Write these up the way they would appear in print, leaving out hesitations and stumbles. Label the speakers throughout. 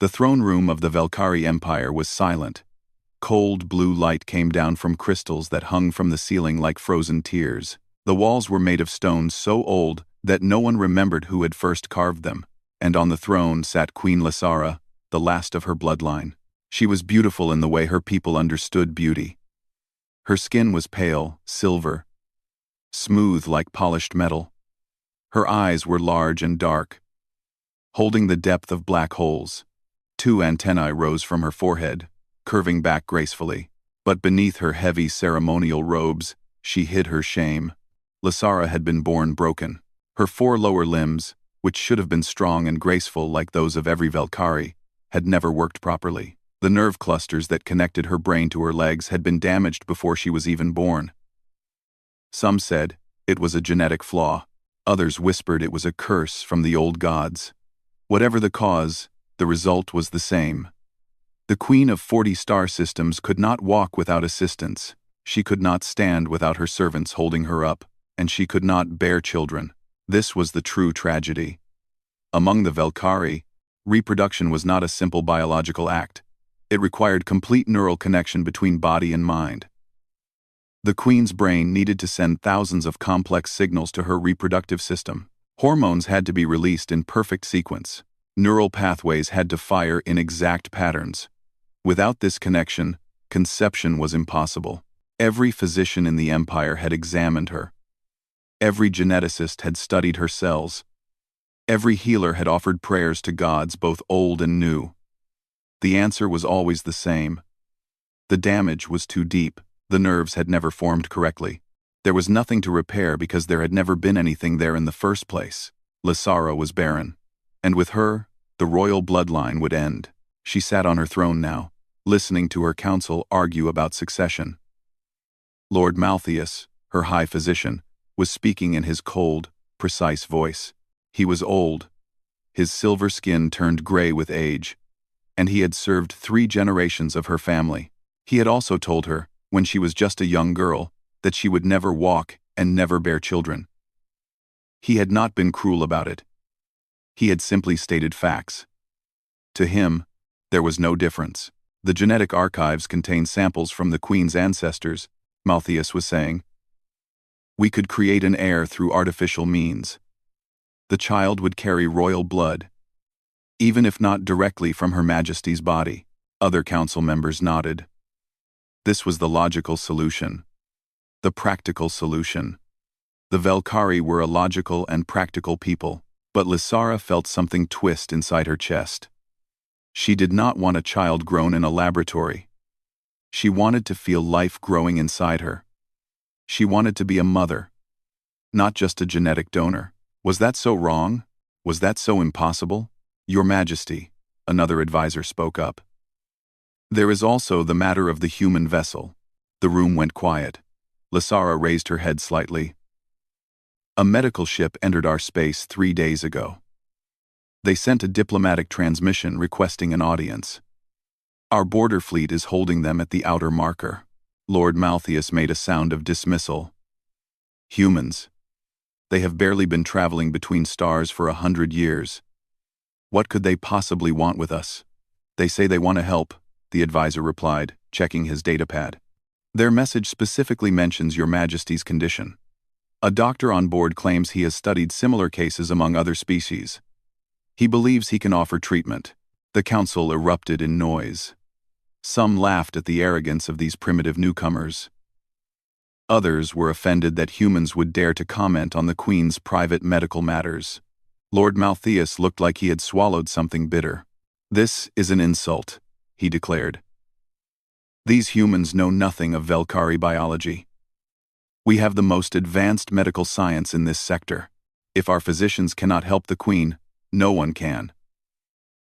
Speaker 1: The throne room of the Velkari Empire was silent. Cold blue light came down from crystals that hung from the ceiling like frozen tears. The walls were made of stones so old that no one remembered who had first carved them, and on the throne sat Queen Lysara, the last of her bloodline. She was beautiful in the way her people understood beauty. Her skin was pale, silver, smooth like polished metal. Her eyes were large and dark, holding the depth of black holes. 2 antennae rose from her forehead, curving back gracefully. But beneath her heavy ceremonial robes, she hid her shame. Lysara had been born broken. Her 4 lower limbs, which should have been strong and graceful like those of every Velkari, had never worked properly. The nerve clusters that connected her brain to her legs had been damaged before she was even born. Some said it was a genetic flaw. Others whispered it was a curse from the old gods. Whatever the cause, the result was the same. The queen of 40 star systems could not walk without assistance. She could not stand without her servants holding her up, and she could not bear children. This was the true tragedy. Among the Velkari, reproduction was not a simple biological act. It required complete neural connection between body and mind. The queen's brain needed to send thousands of complex signals to her reproductive system. Hormones had to be released in perfect sequence. Neural pathways had to fire in exact patterns. Without this connection, conception was impossible. Every physician in the empire had examined her. Every geneticist had studied her cells. Every healer had offered prayers to gods both old and new. The answer was always the same. The damage was too deep. The nerves had never formed correctly. There was nothing to repair because there had never been anything there in the first place. Lysara was barren. And with her, the royal bloodline would end. She sat on her throne now, listening to her council argue about succession. Lord Malthius, her high physician, was speaking in his cold, precise voice. He was old. His silver skin turned gray with age, and he had served 3 generations of her family. He had also told her, when she was just a young girl, that she would never walk and never bear children. He had not been cruel about it. He had simply stated facts. To him, there was no difference. The genetic archives contained samples from the queen's ancestors, Malthius was saying. We could create an heir through artificial means. The child would carry royal blood, even if not directly from Her Majesty's body. Other council members nodded. This was the logical solution. The practical solution. The Velkari were a logical and practical people, but Lysara felt something twist inside her chest. She did not want a child grown in a laboratory. She wanted to feel life growing inside her. She wanted to be a mother, not just a genetic donor. Was that so wrong? Was that so impossible? Your Majesty, another advisor spoke up. There is also the matter of the human vessel. The room went quiet. Lysara raised her head slightly. A medical ship entered our space 3 days ago. They sent a diplomatic transmission requesting an audience. Our border fleet is holding them at the outer marker. Lord Malthius made a sound of dismissal. Humans. They have barely been traveling between stars for 100 years. What could they possibly want with us? They say they want to help, the advisor replied, checking his datapad. Their message specifically mentions Your Majesty's condition. A doctor on board claims he has studied similar cases among other species. He believes he can offer treatment. The council erupted in noise. Some laughed at the arrogance of these primitive newcomers. Others were offended that humans would dare to comment on the Queen's private medical matters. Lord Malthius looked like he had swallowed something bitter. This is an insult, he declared. These humans know nothing of Velkari biology. We have the most advanced medical science in this sector. If our physicians cannot help the Queen, no one can.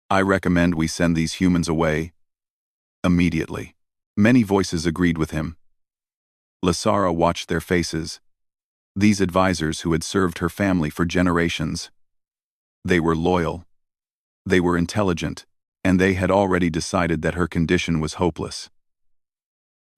Speaker 1: I recommend we send these humans away immediately. Many voices agreed with him. Lysara watched their faces. These advisors who had served her family for generations. They were loyal. They were intelligent, and they had already decided that her condition was hopeless.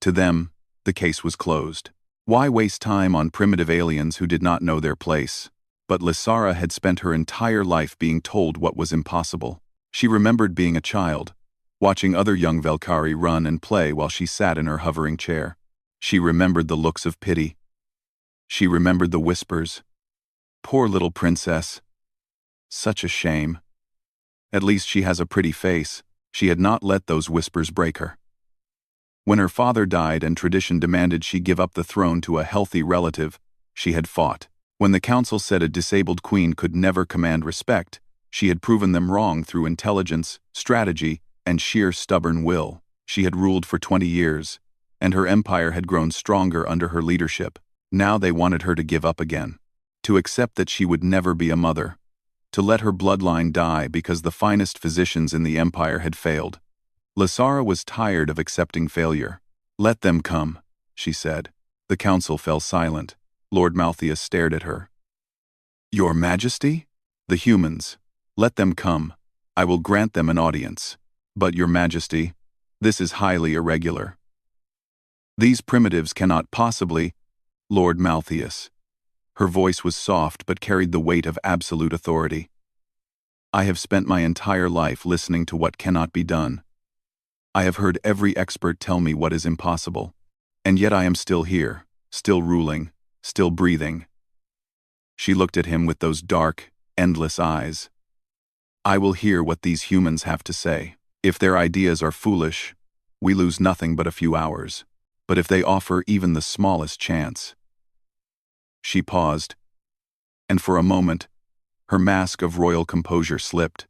Speaker 1: To them, the case was closed. Why waste time on primitive aliens who did not know their place? But Lysara had spent her entire life being told what was impossible. She remembered being a child, watching other young Valkyrie run and play while she sat in her hovering chair. She remembered the looks of pity. She remembered the whispers. Poor little princess. Such a shame. At least she has a pretty face. She had not let those whispers break her. When her father died and tradition demanded she give up the throne to a healthy relative, she had fought. When the council said a disabled queen could never command respect, she had proven them wrong through intelligence, strategy, and sheer stubborn will. She had ruled for 20 years, and her empire had grown stronger under her leadership. Now they wanted her to give up again, to accept that she would never be a mother, to let her bloodline die because the finest physicians in the empire had failed. Lysara was tired of accepting failure. "Let them come," she said. The council fell silent. Lord Malthius stared at her. "Your Majesty? The humans. Let them come. I will grant them an audience. But, Your Majesty, this is highly irregular. These primitives cannot possibly—" Lord Malthius. Her voice was soft but carried the weight of absolute authority. "I have spent my entire life listening to what cannot be done. I have heard every expert tell me what is impossible. And yet I am still here, still ruling, still breathing." She looked at him with those dark, endless eyes. "I will hear what these humans have to say. If their ideas are foolish, we lose nothing but a few hours. But if they offer even the smallest chance—" She paused, and for a moment, her mask of royal composure slipped.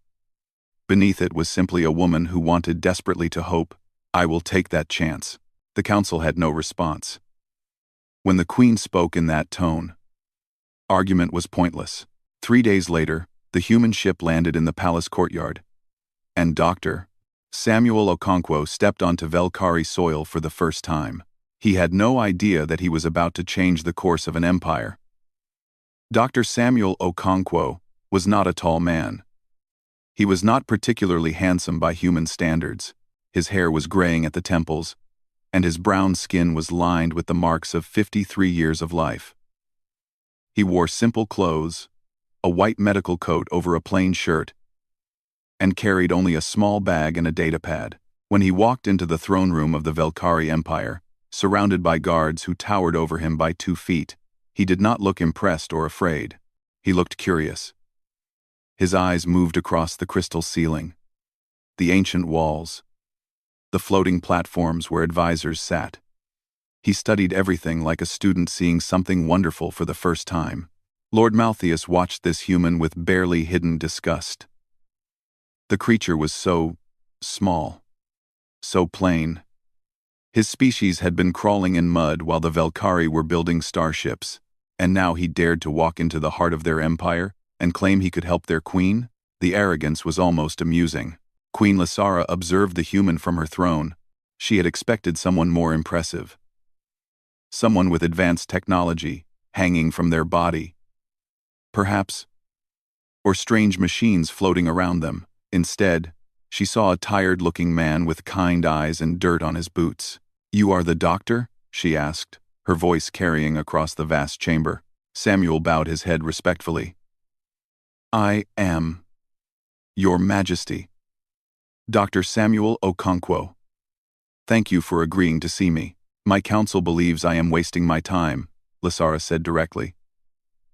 Speaker 1: Beneath it was simply a woman who wanted desperately to hope. "I will take that chance." The council had no response. When the queen spoke in that tone, argument was pointless. 3 days later, the human ship landed in the palace courtyard, and Dr. Samuel Okonkwo stepped onto Valkyrie soil for the first time. He had no idea that he was about to change the course of an empire. Dr. Samuel Okonkwo was not a tall man. He was not particularly handsome by human standards. His hair was graying at the temples, and his brown skin was lined with the marks of 53 years of life. He wore simple clothes, a white medical coat over a plain shirt, and carried only a small bag and a datapad. When he walked into the throne room of the Valkyrie Empire, surrounded by guards who towered over him by 2 feet, he did not look impressed or afraid. He looked curious. His eyes moved across the crystal ceiling, the ancient walls, the floating platforms where advisors sat. He studied everything like a student seeing something wonderful for the first time. Lord Malthius watched this human with barely hidden disgust. The creature was so small, so plain. His species had been crawling in mud while the Valkyrie were building starships, and now he dared to walk into the heart of their empire and claim he could help their queen? The arrogance was almost amusing. Queen Lysara observed the human from her throne. She had expected someone more impressive. Someone with advanced technology, hanging from their body. Perhaps, or strange machines floating around them. Instead, she saw a tired-looking man with kind eyes and dirt on his boots. "You are the doctor?" she asked, her voice carrying across the vast chamber. Samuel bowed his head respectfully. "I am, Your Majesty. Dr. Samuel Okonkwo. Thank you for agreeing to see me. My council believes I am wasting my time," Lysara said directly.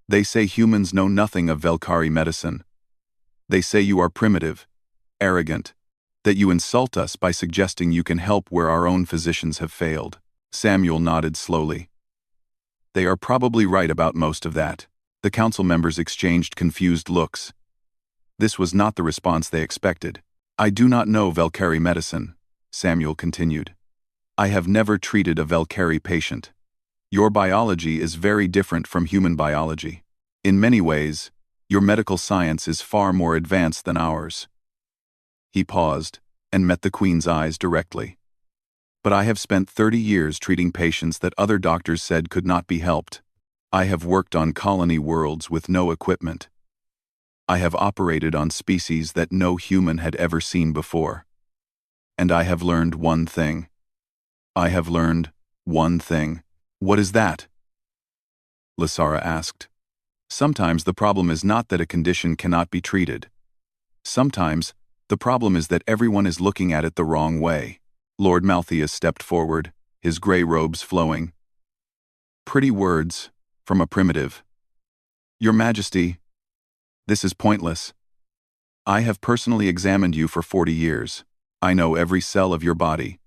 Speaker 1: "They say humans know nothing of Valkyrie medicine. They say you are primitive, arrogant, that you insult us by suggesting you can help where our own physicians have failed." Samuel nodded slowly. "They are probably right about most of that." The council members exchanged confused looks. This was not the response they expected. "I do not know Valkyrie medicine," Samuel continued. "I have never treated a Valkyrie patient. Your biology is very different from human biology. In many ways, your medical science is far more advanced than ours." He paused and met the Queen's eyes directly. "But I have spent 30 years treating patients that other doctors said could not be helped. I have worked on colony worlds with no equipment. I have operated on species that no human had ever seen before. And I have learned one thing. I have learned one thing." "What is that?" Lysara asked. "Sometimes the problem is not that a condition cannot be treated. Sometimes The problem is that everyone is looking at it the wrong way. Lord Malthius stepped forward, his gray robes flowing. Pretty words, from a primitive. Your Majesty, this is pointless. I have personally examined you for 40 years. I know every cell of your body.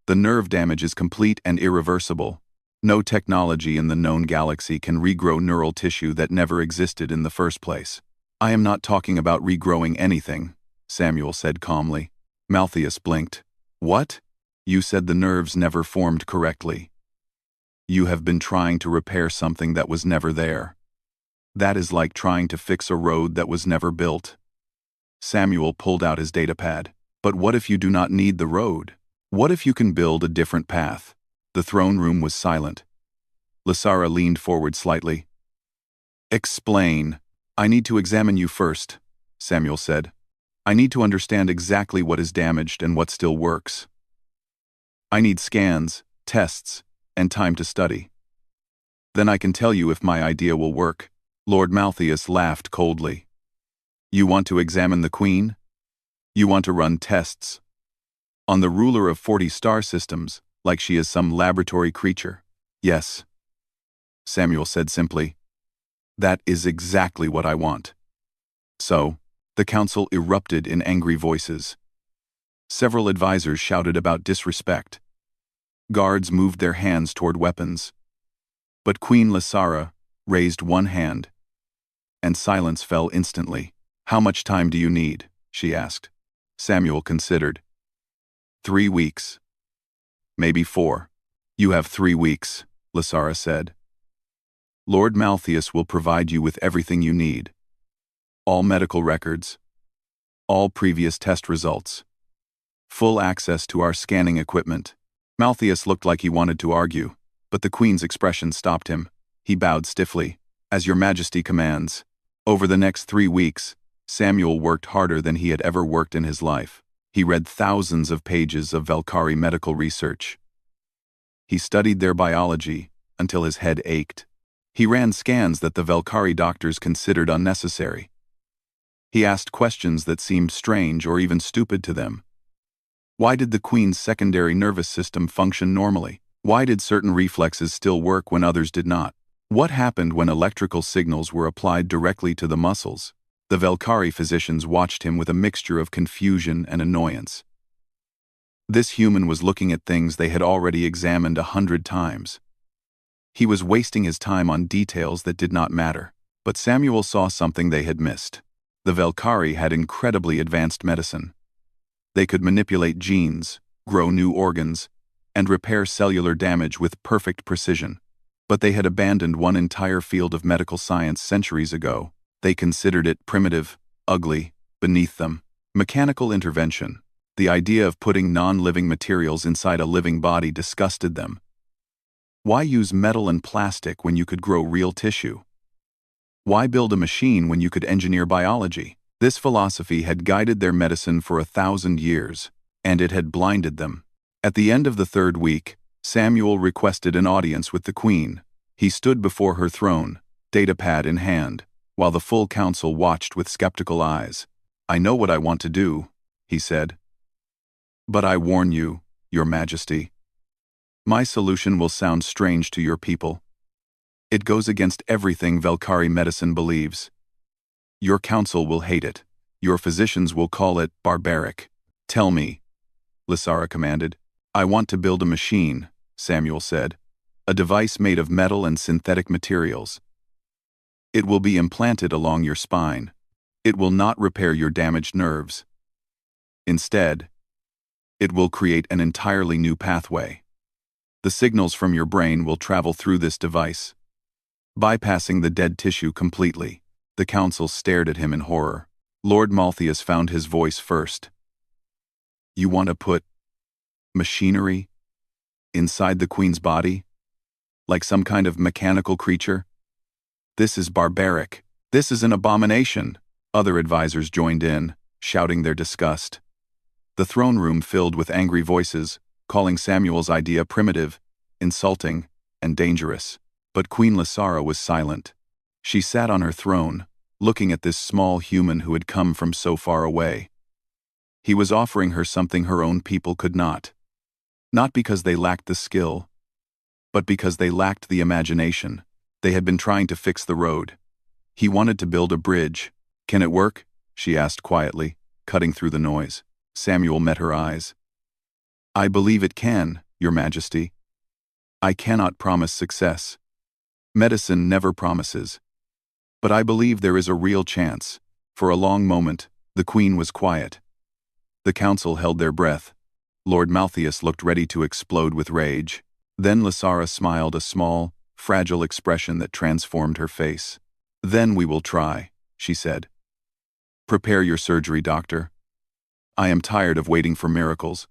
Speaker 1: The nerve damage is complete and irreversible. No technology in the known galaxy can regrow neural tissue that never existed in the first place. I am not talking about regrowing anything, Samuel said calmly. Malthius blinked. What? You said the nerves never formed correctly. You have been trying to repair something that was never there. That is like trying to fix a road that was never built. Samuel pulled out his datapad. But what if you do not need the road? What if you can build a different path? The throne room was silent. Lysara leaned forward slightly. Explain. I need to examine you first, Samuel said. I need to understand exactly what is damaged and what still works. I need scans, tests, and time to study. Then I can tell you if my idea will work. Lord Malthius laughed coldly. You want to examine the Queen? You want to run tests on the ruler of 40 star systems, like she is some laboratory creature? Yes, Samuel said simply. That is exactly what I want. So, the council erupted in angry voices. Several advisors shouted about disrespect. Guards moved their hands toward weapons. But Queen Lysara raised one hand, and silence fell instantly. How much time do you need? She asked. Samuel considered. 3 weeks. Maybe 4. You have 3 weeks, Lysara said. Lord Malthius will provide you with everything you need. All medical records. All previous test results. Full access to our scanning equipment. Malthius looked like he wanted to argue, but the Queen's expression stopped him. He bowed stiffly. As Your Majesty commands. Over the next 3 weeks, Samuel worked harder than he had ever worked in his life. He read thousands of pages of Valkyrie medical research. He studied their biology until his head ached. He ran scans that the Valkyrie doctors considered unnecessary. He asked questions that seemed strange or even stupid to them. Why did the Queen's secondary nervous system function normally? Why did certain reflexes still work when others did not? What happened when electrical signals were applied directly to the muscles? The Valkyrie physicians watched him with a mixture of confusion and annoyance. This human was looking at things they had already examined 100 times. He was wasting his time on details that did not matter. But Samuel saw something they had missed. The Valkyrie had incredibly advanced medicine. They could manipulate genes, grow new organs, and repair cellular damage with perfect precision. But they had abandoned one entire field of medical science centuries ago. They considered it primitive, ugly, beneath them. Mechanical intervention. The idea of putting non-living materials inside a living body disgusted them. Why use metal and plastic when you could grow real tissue? Why build a machine when you could engineer biology? This philosophy had guided their medicine for 1,000 years, and it had blinded them. At the end of the 3rd week, Samuel requested an audience with the Queen. He stood before her throne, datapad in hand, while the full council watched with skeptical eyes. I know what I want to do, he said. But I warn you, Your Majesty. My solution will sound strange to your people. It goes against everything Valkyrie medicine believes. Your council will hate it. Your physicians will call it barbaric. Tell me, Lysara commanded. I want to build a machine, Samuel said. A device made of metal and synthetic materials. It will be implanted along your spine. It will not repair your damaged nerves. Instead, it will create an entirely new pathway. The signals from your brain will travel through this device, bypassing the dead tissue completely. The council stared at him in horror. Lord Malthius found his voice first. You want to put machinery inside the Queen's body? Like some kind of mechanical creature? This is barbaric. This is an abomination. Other advisors joined in, shouting their disgust. The throne room filled with angry voices, calling Samuel's idea primitive, insulting, and dangerous. But Queen Lysara was silent. She sat on her throne, looking at this small human who had come from so far away. He was offering her something her own people could not. Not because they lacked the skill, but because they lacked the imagination. They had been trying to fix the road. He wanted to build a bridge. "Can it work?" she asked quietly, cutting through the noise. Samuel met her eyes. "I believe it can, Your Majesty. I cannot promise success. Medicine never promises. But I believe there is a real chance." For a long moment, the Queen was quiet. The council held their breath. Lord Malthius looked ready to explode with rage. Then Lysara smiled, a small, fragile expression that transformed her face. "Then we will try," she said. "Prepare your surgery, doctor. I am tired of waiting for miracles.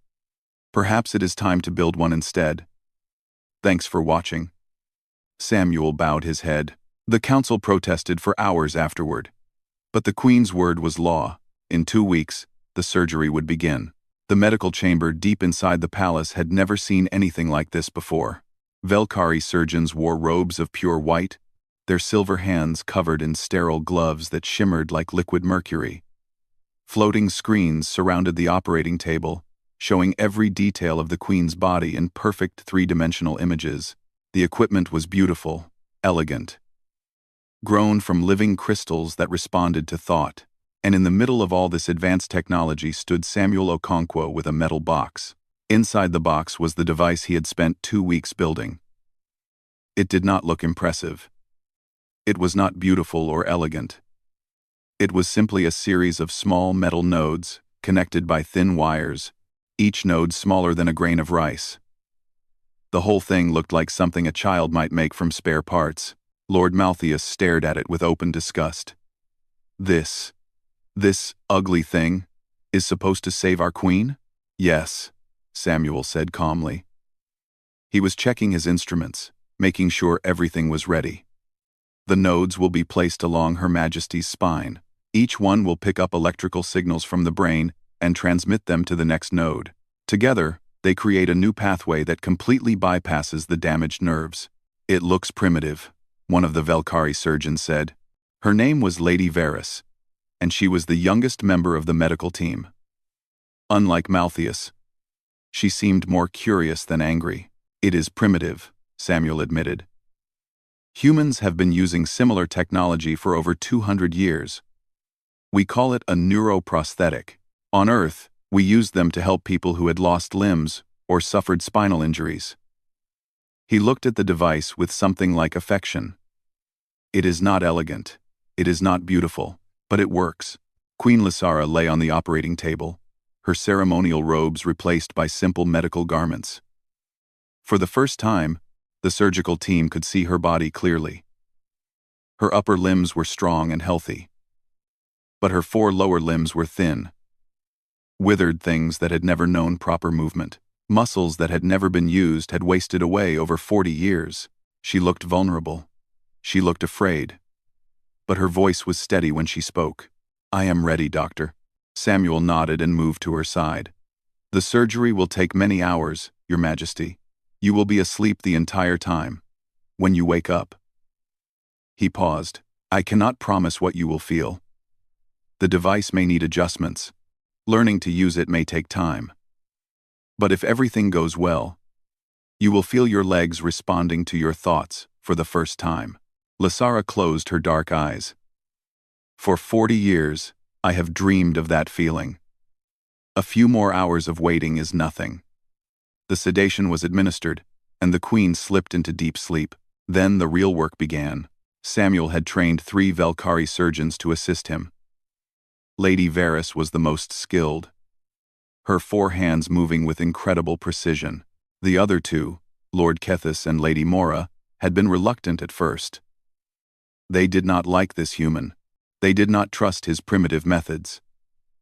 Speaker 1: Perhaps it is time to build one instead. Thanks for watching." Samuel bowed his head. The council protested for hours afterward. But the Queen's word was law. In 2 weeks, the surgery would begin. The medical chamber deep inside the palace had never seen anything like this before. Velkhari surgeons wore robes of pure white, their silver hands covered in sterile gloves that shimmered like liquid mercury. Floating screens surrounded the operating table, showing every detail of the Queen's body in perfect three-dimensional images. The equipment was beautiful, elegant, grown from living crystals that responded to thought. And in the middle of all this advanced technology stood Samuel Okonkwo with a metal box. Inside the box was the device he had spent 2 weeks building. It did not look impressive. It was not beautiful or elegant. It was simply a series of small metal nodes, connected by thin wires, each node smaller than a grain of rice. The whole thing looked like something a child might make from spare parts. Lord Malthius stared at it with open disgust. This ugly thing is supposed to save our Queen?" "Yes," Samuel said calmly. He was checking his instruments, making sure everything was ready. "The nodes will be placed along Her Majesty's spine. Each one will pick up electrical signals from the brain and transmit them to the next node. Together, they create a new pathway that completely bypasses the damaged nerves." "It looks primitive," one of the Velkhari surgeons said. Her name was Lady Varys, and she was the youngest member of the medical team. Unlike Malthius, she seemed more curious than angry. "It is primitive," Samuel admitted. "Humans have been using similar technology for over 200 years. We call it a neuroprosthetic. On Earth, we used them to help people who had lost limbs or suffered spinal injuries." He looked at the device with something like affection. "It is not elegant. It is not beautiful. But it works." Queen Lysara lay on the operating table, her ceremonial robes replaced by simple medical garments. For the first time, the surgical team could see her body clearly. Her upper limbs were strong and healthy. But her 4 lower limbs were thin, withered things that had never known proper movement. Muscles that had never been used had wasted away over 40 years. She looked vulnerable. She looked afraid. But her voice was steady when she spoke. "I am ready, doctor." Samuel nodded and moved to her side. "The surgery will take many hours, Your Majesty. You will be asleep the entire time. When you wake up." He paused. "I cannot promise what you will feel. The device may need adjustments. Learning to use it may take time. But if everything goes well, you will feel your legs responding to your thoughts for the first time." Lysara closed her dark eyes. "For 40 years, I have dreamed of that feeling. A few more hours of waiting is nothing." The sedation was administered, and the Queen slipped into deep sleep. Then the real work began. Samuel had trained 3 Velkhari surgeons to assist him. Lady Varys was the most skilled, her 4 hands moving with incredible precision. The other 2, Lord Kethis and Lady Mora, had been reluctant at first. They did not like this human. They did not trust his primitive methods.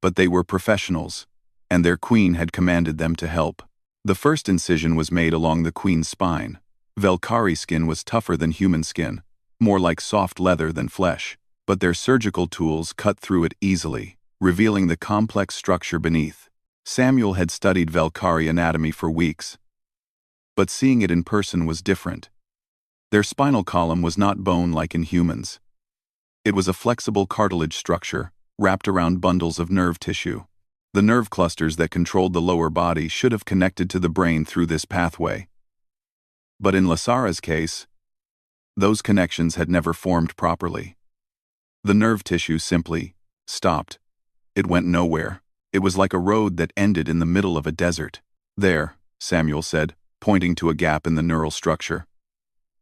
Speaker 1: But they were professionals, and their queen had commanded them to help. The first incision was made along the queen's spine. Velkhari skin was tougher than human skin, more like soft leather than flesh, but their surgical tools cut through it easily, revealing the complex structure beneath. Samuel had studied Velkhari anatomy for weeks, but seeing it in person was different. Their spinal column was not bone like in humans. It was a flexible cartilage structure, wrapped around bundles of nerve tissue. The nerve clusters that controlled the lower body should have connected to the brain through this pathway. But in Lasara's case, those connections had never formed properly. The nerve tissue simply stopped. It went nowhere. It was like a road that ended in the middle of a desert. "There," Samuel said, pointing to a gap in the neural structure.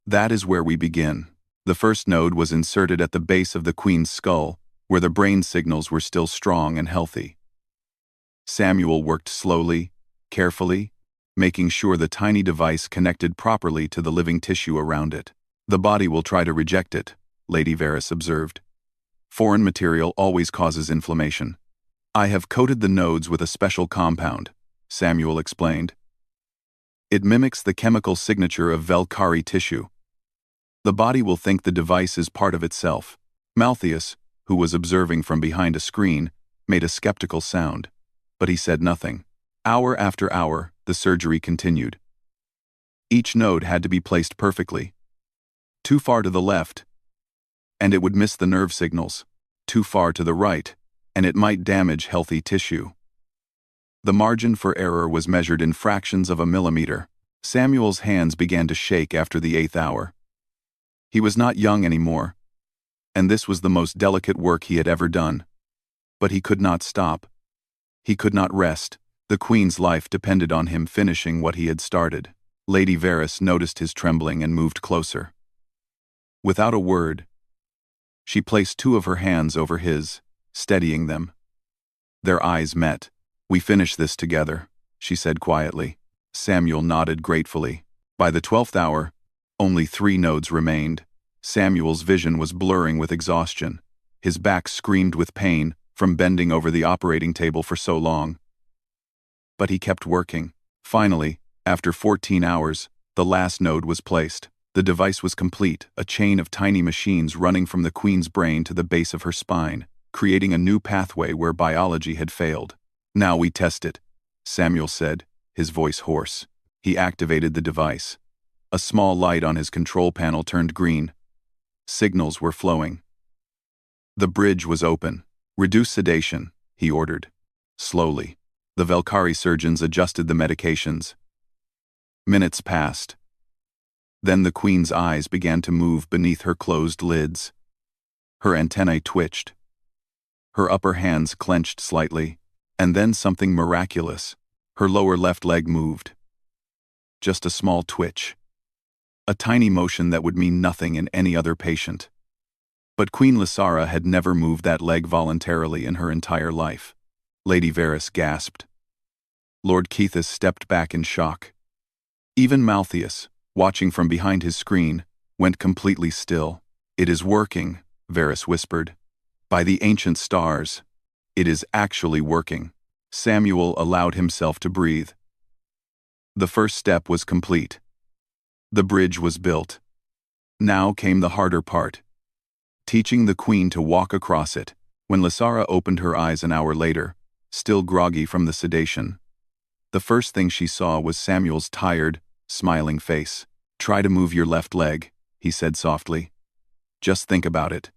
Speaker 1: "That is where we begin." The first node was inserted at the base of the queen's skull, where the brain signals were still strong and healthy. Samuel worked slowly, carefully, making sure the tiny device connected properly to the living tissue around it. "The body will try to reject it," Lady Varys observed. "Foreign material always causes inflammation." "I have coated the nodes with a special compound," Samuel explained. "It mimics the chemical signature of Velkhari tissue. The body will think the device is part of itself." Malthius, who was observing from behind a screen, made a skeptical sound, but he said nothing. Hour after hour, the surgery continued. Each node had to be placed perfectly. Too far to the left, and it would miss the nerve signals. Too far to the right, and it might damage healthy tissue. The margin for error was measured in fractions of a millimeter. Samuel's hands began to shake after the 8th hour. He was not young anymore, and this was the most delicate work he had ever done. But he could not stop. He could not rest. The queen's life depended on him finishing what he had started. Lady Varys noticed his trembling and moved closer. Without a word, she placed 2 of her hands over his, steadying them. Their eyes met. "We finish this together," she said quietly. Samuel nodded gratefully. By the 12th hour, only 3 nodes remained. Samuel's vision was blurring with exhaustion. His back screamed with pain from bending over the operating table for so long. But he kept working. Finally, after 14 hours, the last node was placed. The device was complete, a chain of tiny machines running from the queen's brain to the base of her spine, creating a new pathway where biology had failed. "Now we test it," Samuel said, his voice hoarse. He activated the device. A small light on his control panel turned green. Signals were flowing. The bridge was open. "Reduce sedation," he ordered. Slowly, the Velkhari surgeons adjusted the medications. Minutes passed. Then the queen's eyes began to move beneath her closed lids. Her antennae twitched. Her upper hands clenched slightly, and then something miraculous. Her lower left leg moved. Just a small twitch. A tiny motion that would mean nothing in any other patient. But Queen Lasara had never moved that leg voluntarily in her entire life. Lady Varys gasped. Lord Keithus stepped back in shock. Even Malthius, watching from behind his screen, went completely still. "It is working," Varys whispered. "By the ancient stars, it is actually working." Samuel allowed himself to breathe. The first step was complete. The bridge was built. Now came the harder part. Teaching the queen to walk across it. When Lasara opened her eyes an hour later, still groggy from the sedation, the first thing she saw was Samuel's tired, smiling face. "Try to move your left leg," he said softly. "Just think about it.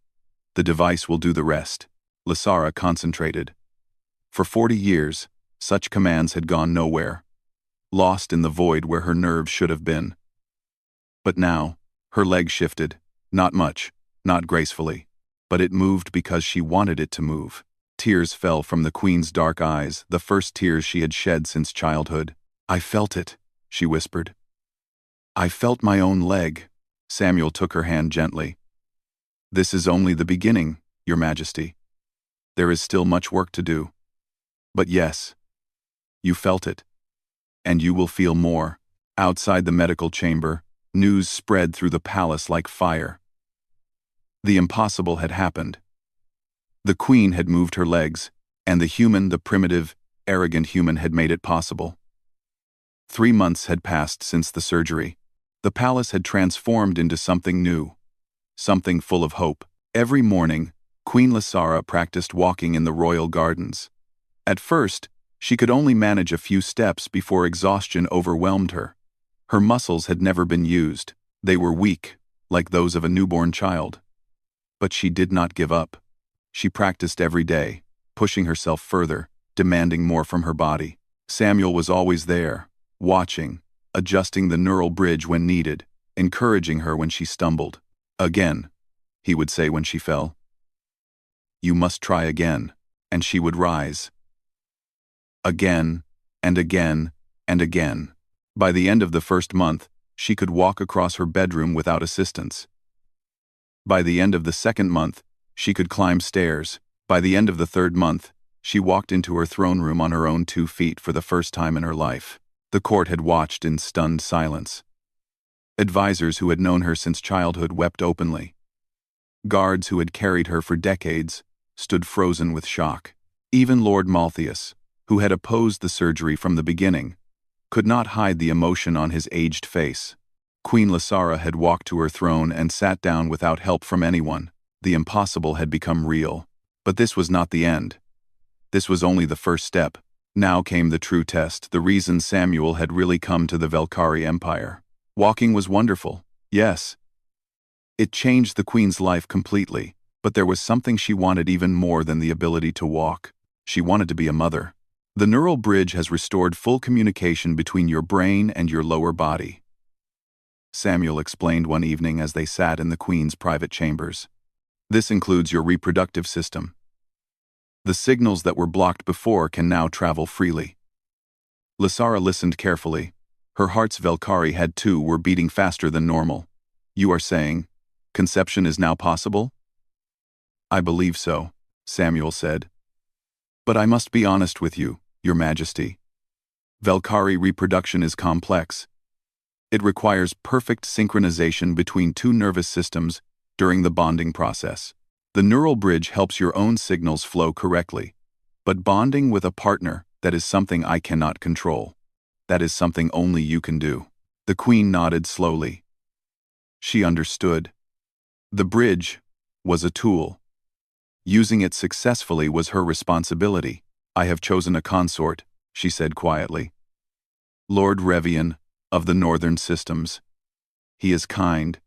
Speaker 1: The device will do the rest." Lasara concentrated. For 40 years, such commands had gone nowhere, lost in the void where her nerves should have been. But now, her leg shifted, not much, not gracefully, but it moved because she wanted it to move. Tears fell from the queen's dark eyes, the first tears she had shed since childhood. "I felt it," she whispered. "I felt my own leg." Samuel took her hand gently. "This is only the beginning, Your Majesty. There is still much work to do. But yes, you felt it. And you will feel more." Outside the medical chamber, news spread through the palace like fire. The impossible had happened. The queen had moved her legs, and the primitive, arrogant human had made it possible. 3 months had passed since the surgery. The palace had transformed into something new, something full of hope. Every morning, Queen Lasara practiced walking in the royal gardens. At first, she could only manage a few steps before exhaustion overwhelmed her. Her muscles had never been used. They were weak, like those of a newborn child. But she did not give up. She practiced every day, pushing herself further, demanding more from her body. Samuel was always there, watching, adjusting the neural bridge when needed, encouraging her when she stumbled. Again, he would say when she fell. You must try again, and she would rise. Again, and again, and again. By the end of the first month, she could walk across her bedroom without assistance. By the end of the second month, she could climb stairs. By the end of the third month, she walked into her throne room on her own 2 feet for the first time in her life. The court had watched in stunned silence. Advisors who had known her since childhood wept openly. Guards who had carried her for decades stood frozen with shock. Even Lord Malthius, who had opposed the surgery from the beginning, could not hide the emotion on his aged face. Queen Lysara had walked to her throne and sat down without help from anyone. The impossible had become real. But this was not the end. This was only the first step. Now came the true test, the reason Samuel had really come to the Velkhari Empire. Walking was wonderful, yes. It changed the queen's life completely, but there was something she wanted even more than the ability to walk. She wanted to be a mother. The neural bridge has restored full communication between your brain and your lower body, Samuel explained one evening as they sat in the queen's private chambers. This includes your reproductive system. The signals that were blocked before can now travel freely. Lysara listened carefully. Her heart's Velkhari had too were beating faster than normal. You are saying, conception is now possible? I believe so, Samuel said. But I must be honest with you, Your Majesty. Velkhari reproduction is complex. It requires perfect synchronization between 2 nervous systems during the bonding process. The neural bridge helps your own signals flow correctly, but bonding with a partner, that is something I cannot control. That is something only you can do. The queen nodded slowly. She understood. The bridge was a tool. Using it successfully was her responsibility. I have chosen a consort, she said quietly. Lord Revian of the Northern Systems. He is kind,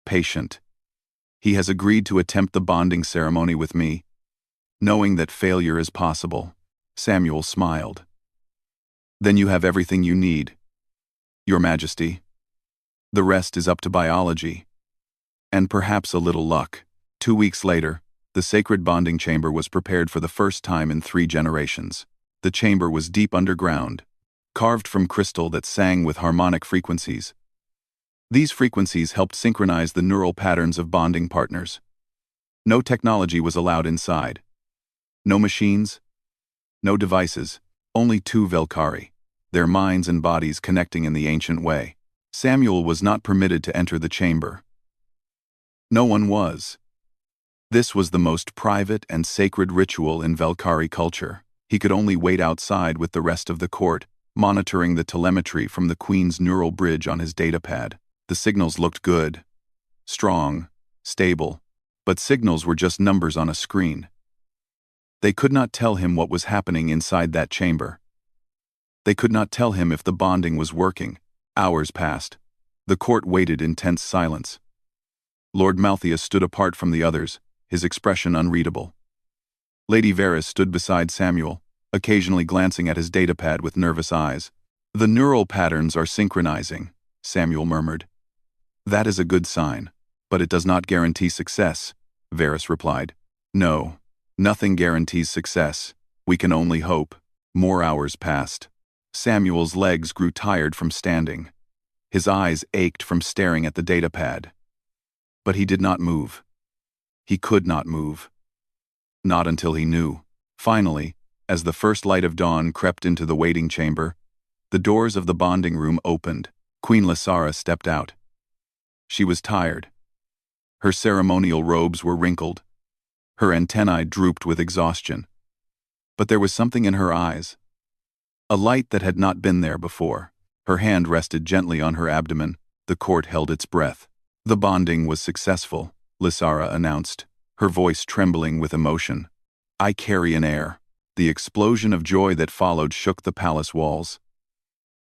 Speaker 1: patient. He has agreed to attempt the bonding ceremony with me, knowing that failure is possible. Samuel smiled. Then you have everything you need, Your Majesty. The rest is up to biology, and perhaps a little luck. 2 weeks later, the sacred bonding chamber was prepared for the first time in 3 generations. The chamber was deep underground, carved from crystal that sang with harmonic frequencies. These frequencies helped synchronize the neural patterns of bonding partners. No technology was allowed inside. No machines, no devices, only 2 Velkhari, their minds and bodies connecting in the ancient way. Samuel was not permitted to enter the chamber. No one was. This was the most private and sacred ritual in Velkhari culture. He could only wait outside with the rest of the court, monitoring the telemetry from the queen's neural bridge on his datapad. The signals looked good, strong, stable, but signals were just numbers on a screen. They could not tell him what was happening inside that chamber. They could not tell him if the bonding was working. Hours passed. The court waited in tense silence. Lord Malthius stood apart from the others, his expression unreadable. Lady Varys stood beside Samuel, occasionally glancing at his datapad with nervous eyes. The neural patterns are synchronizing, Samuel murmured. That is a good sign, but it does not guarantee success, Varys replied. No, nothing guarantees success. We can only hope. More hours passed. Samuel's legs grew tired from standing. His eyes ached from staring at the datapad. But he did not move. He could not move. Not until he knew. Finally, as the first light of dawn crept into the waiting chamber, the doors of the bonding room opened. Queen Lysara stepped out. She was tired. Her ceremonial robes were wrinkled. Her antennae drooped with exhaustion. But there was something in her eyes. A light that had not been there before. Her hand rested gently on her abdomen. The court held its breath. The bonding was successful, Lysara announced, her voice trembling with emotion. I carry an heir. The explosion of joy that followed shook the palace walls.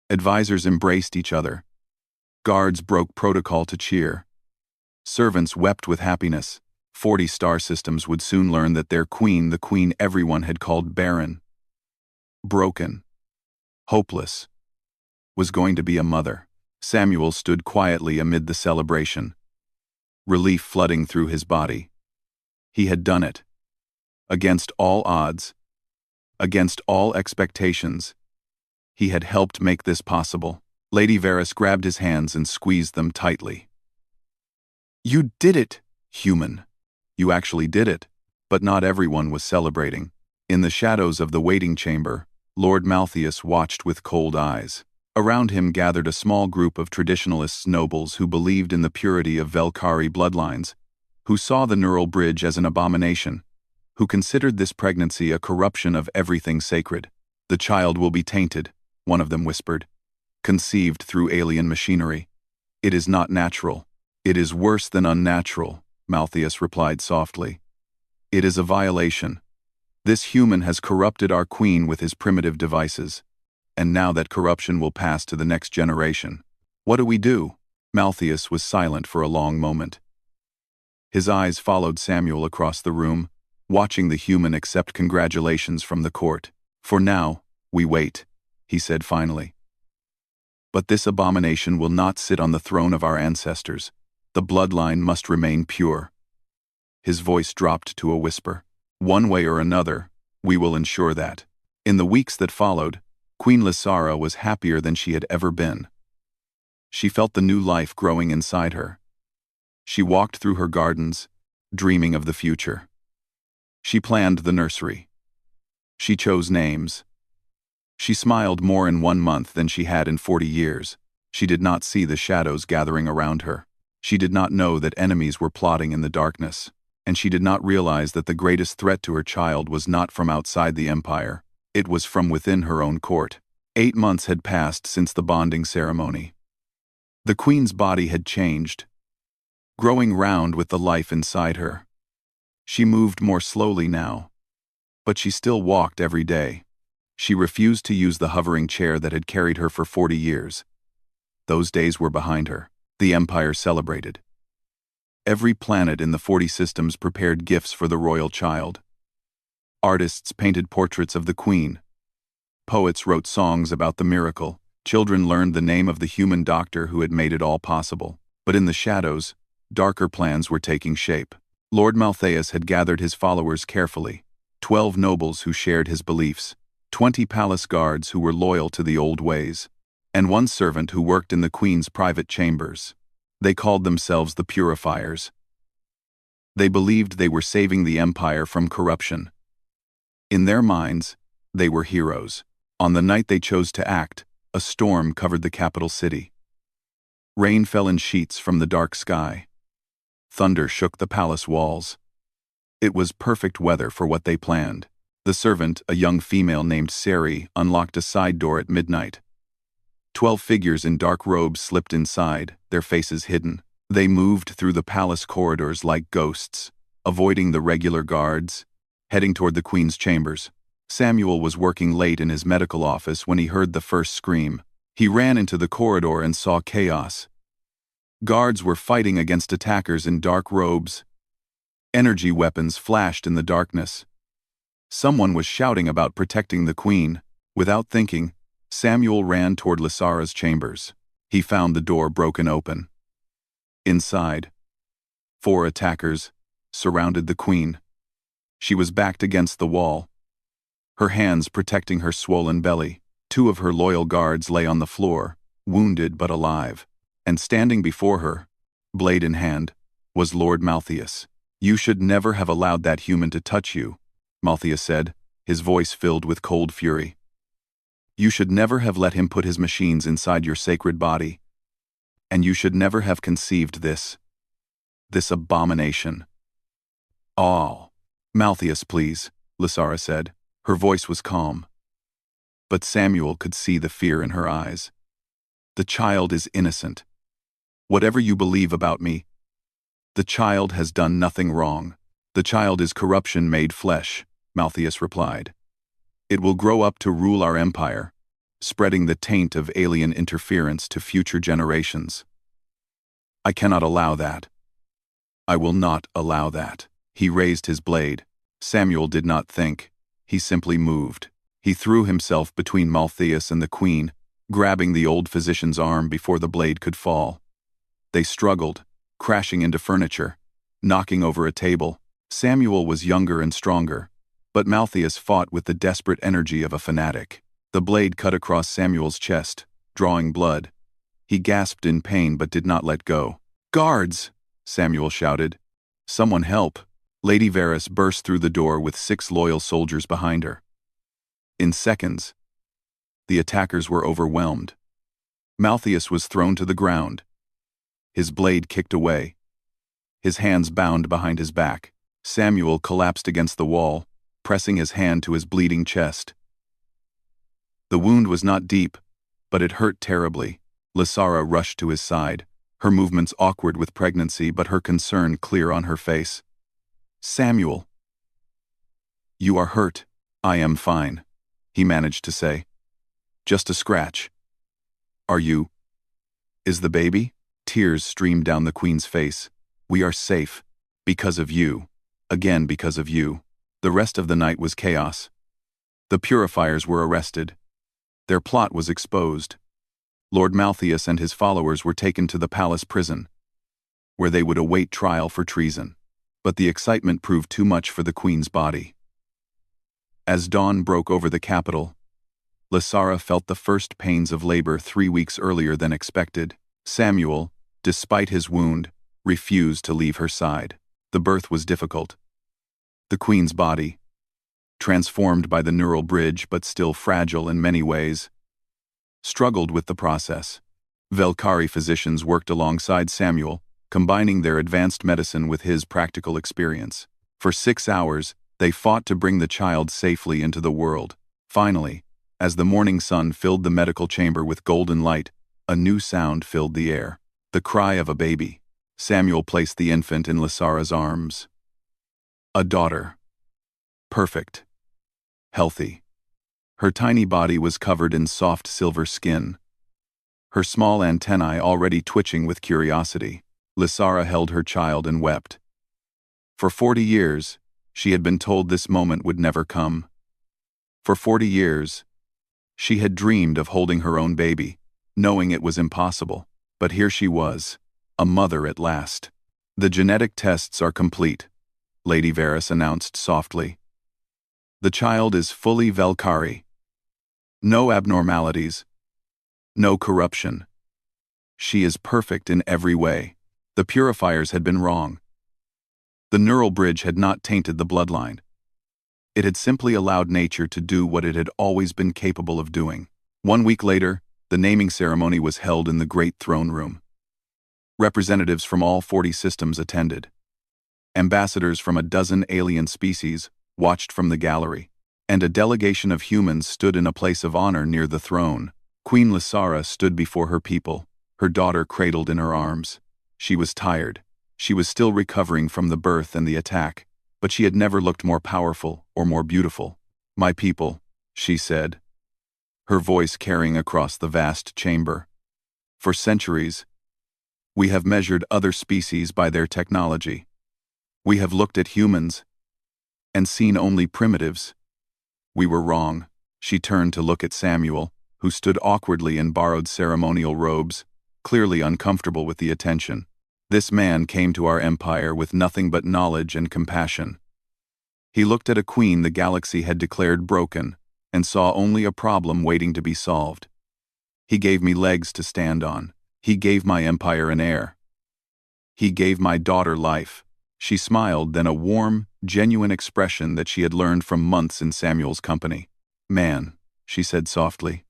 Speaker 1: Advisors embraced each other. Guards broke protocol to cheer. Servants wept with happiness. 40 star systems would soon learn that their queen, the queen everyone had called barren, broken, hopeless, was going to be a mother. Samuel stood quietly amid the celebration, relief flooding through his body. He had done it. Against all odds, against all expectations, he had helped make this possible. Lady Varys grabbed his hands and squeezed them tightly. "You did it, human. You actually did it." But not everyone was celebrating. In the shadows of the waiting chamber, Lord Malthaeus watched with cold eyes. Around him gathered a small group of traditionalist nobles who believed in the purity of Velkhari bloodlines, who saw the neural bridge as an abomination, who considered this pregnancy a corruption of everything sacred. "The child will be tainted," one of them whispered. "Conceived through alien machinery. It is not natural." "It is worse than unnatural," Malthaeus replied softly. "It is a violation. This human has corrupted our queen with his primitive devices, and now that corruption will pass to the next generation. What do we do?" Malthaeus was silent for a long moment. His eyes followed Samuel across the room, watching the human accept congratulations from the court. "For now, we wait," he said finally. "But this abomination will not sit on the throne of our ancestors. The bloodline must remain pure." His voice dropped to a whisper. "One way or another, we will ensure that." In the weeks that followed, Queen Lysara was happier than she had ever been. She felt the new life growing inside her. She walked through her gardens, dreaming of the future. She planned the nursery. She chose names. She smiled more in 1 month than she had in 40 years. She did not see the shadows gathering around her. She did not know that enemies were plotting in the darkness, and she did not realize that the greatest threat to her child was not from outside the empire. It was from within her own court. 8 months had passed since the bonding ceremony. The queen's body had changed, growing round with the life inside her. She moved more slowly now, but she still walked every day. She refused to use the hovering chair that had carried her for 40 years. Those days were behind her. The empire celebrated. Every planet in the 40 systems prepared gifts for the royal child. Artists painted portraits of the queen. Poets wrote songs about the miracle. Children learned the name of the human doctor who had made it all possible. But in the shadows, darker plans were taking shape. Lord Malthaeus had gathered his followers carefully, 12 nobles who shared his beliefs, 20 palace guards who were loyal to the old ways, and 1 servant who worked in the queen's private chambers. They called themselves the Purifiers. They believed they were saving the empire from corruption. In their minds, they were heroes. On the night they chose to act, a storm covered the capital city. Rain fell in sheets from the dark sky. Thunder shook the palace walls. It was perfect weather for what they planned. The servant, a young female named Sari, unlocked a side door at midnight. 12 figures in dark robes slipped inside, their faces hidden. They moved through the palace corridors like ghosts, avoiding the regular guards, heading toward the queen's chambers. Samuel was working late in his medical office when he heard the first scream. He ran into the corridor and saw chaos. Guards were fighting against attackers in dark robes. Energy weapons flashed in the darkness. Someone was shouting about protecting the queen. Without thinking, Samuel ran toward Lysara's chambers. He found the door broken open. Inside, 4 attackers surrounded the queen. She was backed against the wall, her hands protecting her swollen belly. 2 of her loyal guards lay on the floor, wounded but alive. And standing before her, blade in hand, was Lord Malthaeus. "You should never have allowed that human to touch you," Malthaeus said, his voice filled with cold fury. "You should never have let him put his machines inside your sacred body. And you should never have conceived this abomination." "Oh, Malthaeus, please," Lysara said. Her voice was calm. But Samuel could see the fear in her eyes. "The child is innocent. Whatever you believe about me, the child has done nothing wrong." "The child is corruption made flesh," Malthaeus replied. "It will grow up to rule our empire, spreading the taint of alien interference to future generations. I cannot allow that. I will not allow that." He raised his blade. Samuel did not think. He simply moved. He threw himself between Maltheus and the queen, grabbing the old physician's arm before the blade could fall. They struggled, crashing into furniture, knocking over a table. Samuel was younger and stronger, but Maltheus fought with the desperate energy of a fanatic. The blade cut across Samuel's chest, drawing blood. He gasped in pain but did not let go. "Guards!" Samuel shouted. "Someone help!" Lady Varys burst through the door with 6 loyal soldiers behind her. In seconds, the attackers were overwhelmed. Maltheus was thrown to the ground, his blade kicked away, his hands bound behind his back. Samuel collapsed against the wall, pressing his hand to his bleeding chest. The wound was not deep, but it hurt terribly. Lysara rushed to his side, her movements awkward with pregnancy but her concern clear on her face. "Samuel, you are hurt." "I am fine," he managed to say. "Just a scratch." "Are you? Is the baby?" Tears streamed down the queen's face. "We are safe. Because of you. Again because of you." The rest of the night was chaos. The purifiers were arrested. Their plot was exposed. Lord Maltheus and his followers were taken to the palace prison, where they would await trial for treason. But the excitement proved too much for the queen's body. As dawn broke over the capital, Lysara felt the first pains of labor 3 weeks earlier than expected. Samuel, despite his wound, refused to leave her side. The birth was difficult. The queen's body, transformed by the neural bridge but still fragile in many ways, struggled with the process. Velkhari physicians worked alongside Samuel, combining their advanced medicine with his practical experience. For 6 hours, they fought to bring the child safely into the world. Finally, as the morning sun filled the medical chamber with golden light, a new sound filled the air. The cry of a baby. Samuel placed the infant in Lysara's arms. A daughter. Perfect. Healthy. Her tiny body was covered in soft silver skin, her small antennae already twitching with curiosity. Lysara held her child and wept. For 40 years, she had been told this moment would never come. For 40 years, she had dreamed of holding her own baby, knowing it was impossible. But here she was, a mother at last. "The genetic tests are complete," Lady Varys announced softly. "The child is fully Velkhari. No abnormalities. No corruption. She is perfect in every way." The purifiers had been wrong. The neural bridge had not tainted the bloodline. It had simply allowed nature to do what it had always been capable of doing. 1 week later, the naming ceremony was held in the great throne room. Representatives from all 40 systems attended. Ambassadors from a dozen alien species watched from the gallery, and a delegation of humans stood in a place of honor near the throne. Queen Lysara stood before her people, her daughter cradled in her arms. She was tired. She was still recovering from the birth and the attack, but she had never looked more powerful or more beautiful. "My people," she said, her voice carrying across the vast chamber. "For centuries, we have measured other species by their technology. We have looked at humans and seen only primitives. We were wrong." She turned to look at Samuel, who stood awkwardly in borrowed ceremonial robes, clearly uncomfortable with the attention. "This man came to our empire with nothing but knowledge and compassion. He looked at a queen the galaxy had declared broken, and saw only a problem waiting to be solved. He gave me legs to stand on. He gave my empire an heir. He gave my daughter life." She smiled, then a warm, genuine expression that she had learned from months in Samuel's company. "Man," she said softly,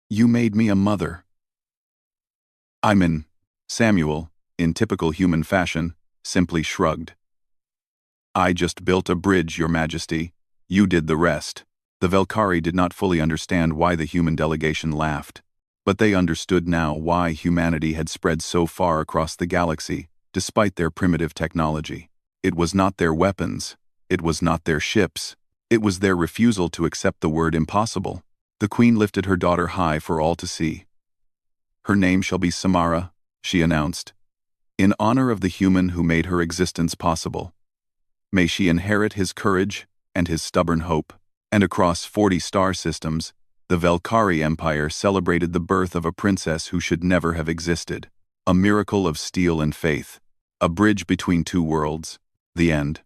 Speaker 1: "you made me a mother." Samuel, in typical human fashion, simply shrugged. "I just built a bridge, Your Majesty. You did the rest." The Velkhari did not fully understand why the human delegation laughed, but they understood now why humanity had spread so far across the galaxy, despite their primitive technology. It was not their weapons, it was not their ships, it was their refusal to accept the word impossible. The queen lifted her daughter high for all to see. "Her name shall be Samara," she announced, "in honor of the human who made her existence possible. May she inherit his courage and his stubborn hope." And across 40 star systems, the Velkari Empire celebrated the birth of a princess who should never have existed. A miracle of steel and faith. A bridge between two worlds. The end.